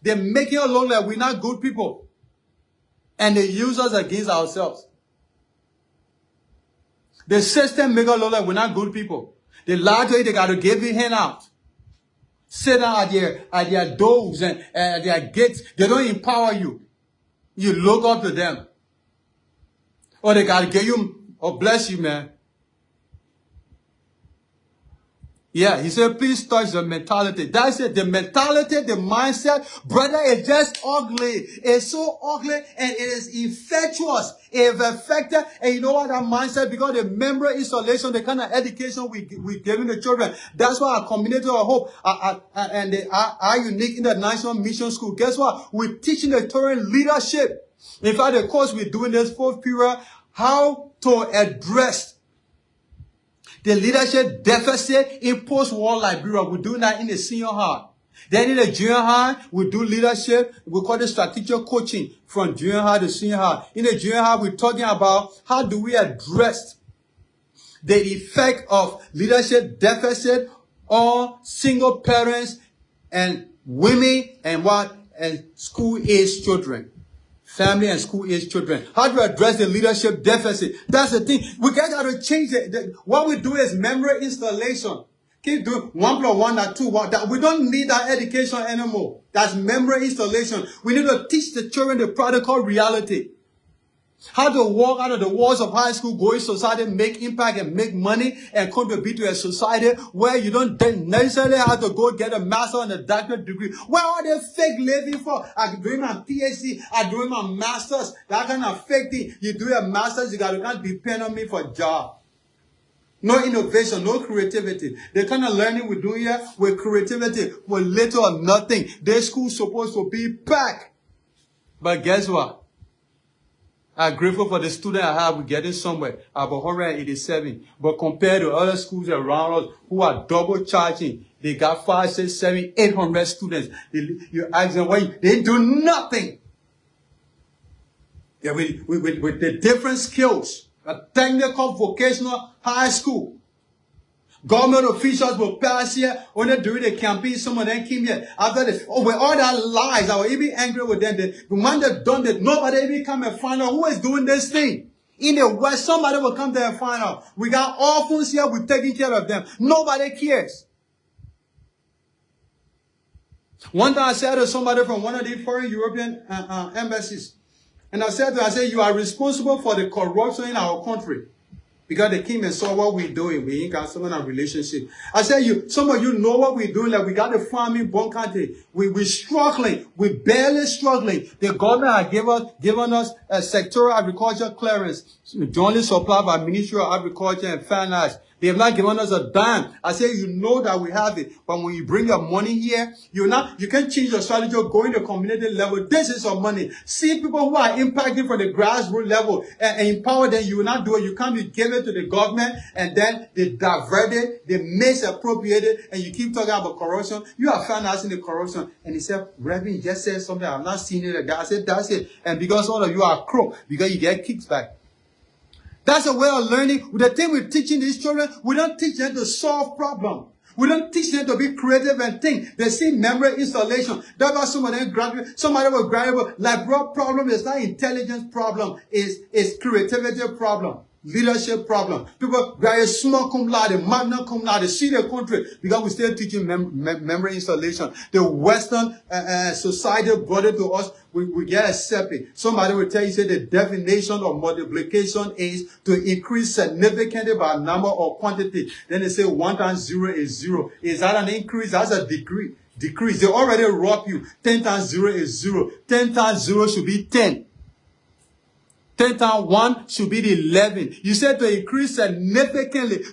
They're making us look like we're not good people. And they use us against ourselves. The system make us look like we're not good people. They lie to you, they got to give you handout. Sit down at their doors and at their gates. They don't empower you. You look up to them. Or they got to give you, oh bless you, man. Yeah, he said, please touch the mentality. That's it. The mentality, the mindset, brother, is just ugly. It's so ugly and it is infectious. It's affected. And you know what that mindset? Because the memory installation, the kind of education we giving the children. That's why our community of hope and they are unique international mission school. Guess what? We're teaching the children leadership. In fact, the course we're doing this fourth period, how to address the leadership deficit in post-war Liberia. We're doing that in the senior high. Then in the junior high, we do leadership. We call it strategic coaching from junior high to senior high. In the junior high, we're talking about how do we address the effect of leadership deficit on single parents and women and school-age children. Family and school-age children. How to address the leadership deficit. That's the thing. We got to change it. What we do is memory installation. Keep doing 1 + 1 = 2. We don't need that education anymore. That's memory installation. We need to teach the children the practical reality. How to walk out of the walls of high school, go in society, make impact and make money and contribute to a society where you don't necessarily have to go get a master and a doctorate degree. Where are they fake living for? I'm doing my PhD, I'm doing my master's, that kind of fake thing. You do a master's, you can't depend on me for a job. No innovation, no creativity. The kind of learning we do here with creativity, with little or nothing. This school's supposed to be packed. But guess what? I'm grateful for the student I have. We're getting somewhere. About 187. But compared to other schools around us who are double charging, they got 5, 6, 7, 800 students. You ask them why they do nothing. Yeah, with the different skills. A technical vocational high school. Government officials will pass here when they're doing the campaign. Some of them came here after this. Oh, with all that lies, I was even angry with them. The one that done that, nobody even come and find out who is doing this thing. In the West, somebody will come there and find out. We got orphans here, we're taking care of them. Nobody cares. One time I said to somebody from one of the foreign European embassies, and I said to her, you are responsible for the corruption in our country. Because they came and saw what we're doing. We ain't got some kind of relationship. I said, some of you know what we're doing. Like we got the farming bon country. We're struggling. We're barely struggling. The government has given us a sectoral agriculture clearance, jointly supplied by Ministry of Agriculture and Finance. They have not given us a dime. I say, you know that we have it. But when you bring your money here, you can't change your strategy or go in the community level. This is your money. See people who are impacting from the grassroots level and empower them. You will not do it. You can't be given to the government and then they divert it, they misappropriate it, and you keep talking about corruption. You are financing the corruption. And he said, Reverend, you just said something. I'm not seeing it again. I said, that's it. And because all of you are crook, because you get kickback. That's a way of learning. The thing we're teaching these children, we don't teach them to solve problems. We don't teach them to be creative and think. They see memory installation. That's why some of them graduate. Somebody will graduate. Like, bro, problem is not intelligence problem. It's creativity problem. Leadership problem. People graduate summa cum laude, magna cum laude, see the country because we're still teaching memory installation. The Western society brought it to us. We get accepted. Somebody will tell you, say the definition of multiplication is to increase significantly by number or quantity. Then they say 1 times 0 is 0. Is that an increase? That's a decrease. They already rob you. 10 times 0 is 0. 10 times 0 should be 10. 10 times 1 should be the 11. You said to increase significantly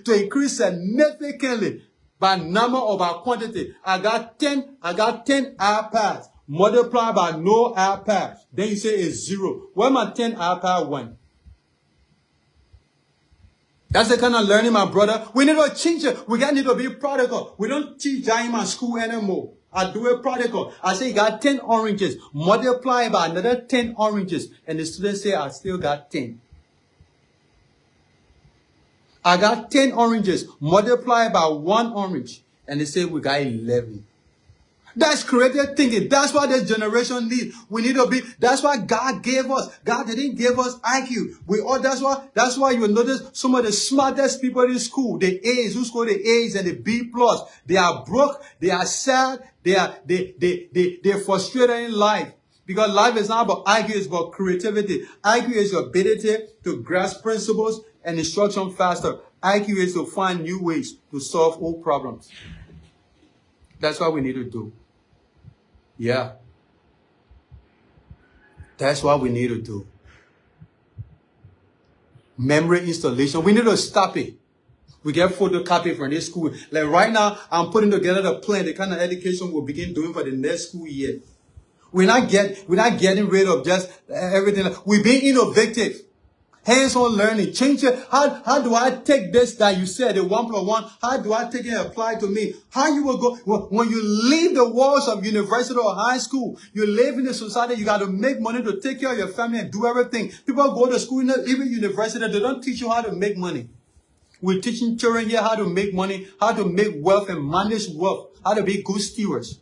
by number or by quantity. I got 10 iPads. Multiply by no iPad. Then you say it's 0. Where my 10 iPad went? That's the kind of learning, my brother. We need to change it. We need to be practical. We don't teach that in my school anymore. I do it practical. I say you got 10 oranges. Multiply by another 10 oranges. And the students say, I still got 10. I got 10 oranges. Multiply by 1 orange. And they say we got 11. That's creative thinking. That's what this generation needs. We need to be. That's why God gave us. God didn't give us IQ. That's why you notice some of the smartest people in school, the A's, who score the A's and the B plus, they are broke, they are sad, they're frustrated in life. Because life is not about IQ, it's about creativity. IQ is your ability to grasp principles and instruction faster. IQ is to find new ways to solve old problems. That's what we need to do. Yeah. That's what we need to do. Memory installation. We need to stop it. We get photocopy from this school. Like right now, I'm putting together the plan, the kind of education we'll begin doing for the next school year. We're not getting rid of just everything. We're being innovative. Hands-on learning. Change it. How do I take this that you said, the 1+1, how do I take it and apply to me? How you will go, when you leave the walls of university or high school, you live in a society, you got to make money to take care of your family and do everything. People go to school, even university, they don't teach you how to make money. We're teaching children here how to make money, how to make wealth and manage wealth, how to be good stewards.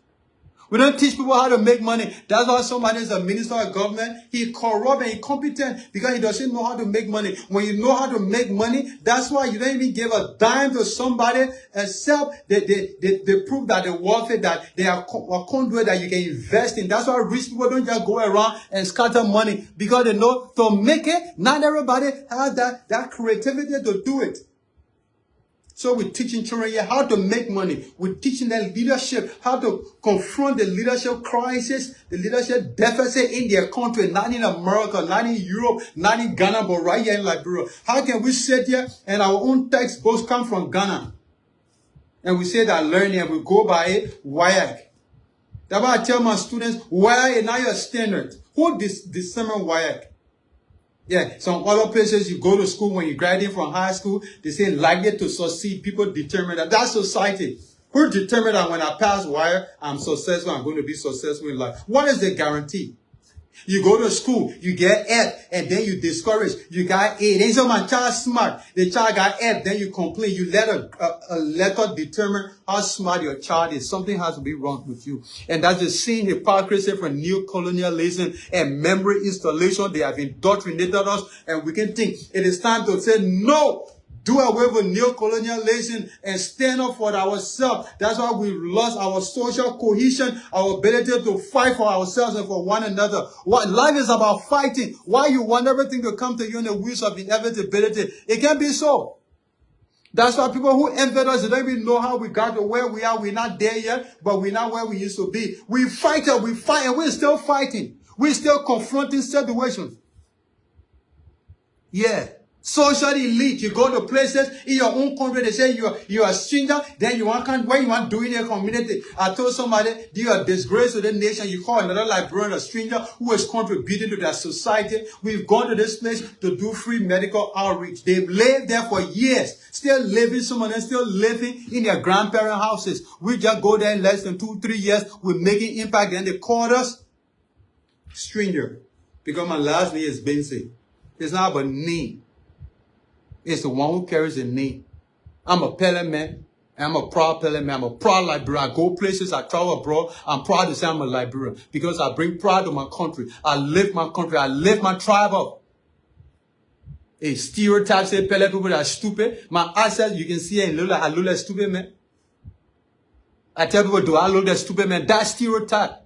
We don't teach people how to make money. That's why somebody is a minister of government. He corrupt and incompetent because he doesn't know how to make money. When you know how to make money, that's why you don't even give a dime to somebody except they prove that the wealthy, that they are a conduit that you can invest in. That's why rich people don't just go around and scatter money because they know to make it, not everybody has that creativity to do it. So we're teaching children here how to make money. We're teaching them leadership, how to confront the leadership crisis, the leadership deficit in their country, not in America, not in Europe, not in Ghana, but right here in Liberia. How can we sit here and our own textbooks come from Ghana? And we say that learning, and we go by it, WIAC. That's why I tell my students, WIAC is not your standard. Who determines WIAC? Yeah, some other places you go to school when you graduate from high school, they say likely to succeed. People determine that. That's society. Who determine that when I pass WIAC, I'm successful, I'm going to be successful in life? What is the guarantee? You go to school, you get F, and then you discourage. You got A. Then so my child smart. The child got F, then you complain. You let a letter determine how smart your child is. Something has to be wrong with you. And that's the same hypocrisy from neo-colonialism and memory installation. They have indoctrinated us, and we can think it is time to say no. Do away with neo-colonialism and stand up for ourselves. That's why we've lost our social cohesion, our ability to fight for ourselves and for one another. What life is about fighting. Why you want everything to come to you in the wheels of inevitability? It can't be so. That's why people who envied us, they don't even know how we got to where we are. We're not there yet, but we're not where we used to be. We fight, and we're still fighting. We're still confronting situations. Yeah. Social elite, you go to places in your own country, they say you're a stranger, then you want what you want to do in your community. I told somebody, you're a disgrace to the nation. You call another Liberian a stranger who is contributing to their society. We've gone to this place to do free medical outreach. They've lived there for years, still living, some of them still living in their grandparent houses. We just go there in less than 2-3 years, we're making impact, then they called us stranger. Because my last name is Benson. It's not about name. It's the one who carries the name. I'm a Pele man. I'm a proud Pele man. I'm a proud Liberian. I go places, I travel abroad. I'm proud to say I'm a Liberian because I bring pride to my country. I lift my country. I lift my tribe up. A stereotype say Pele people that are stupid. My accent, you can see it. I look like stupid man. I tell people, do I look like stupid man? That's stereotype.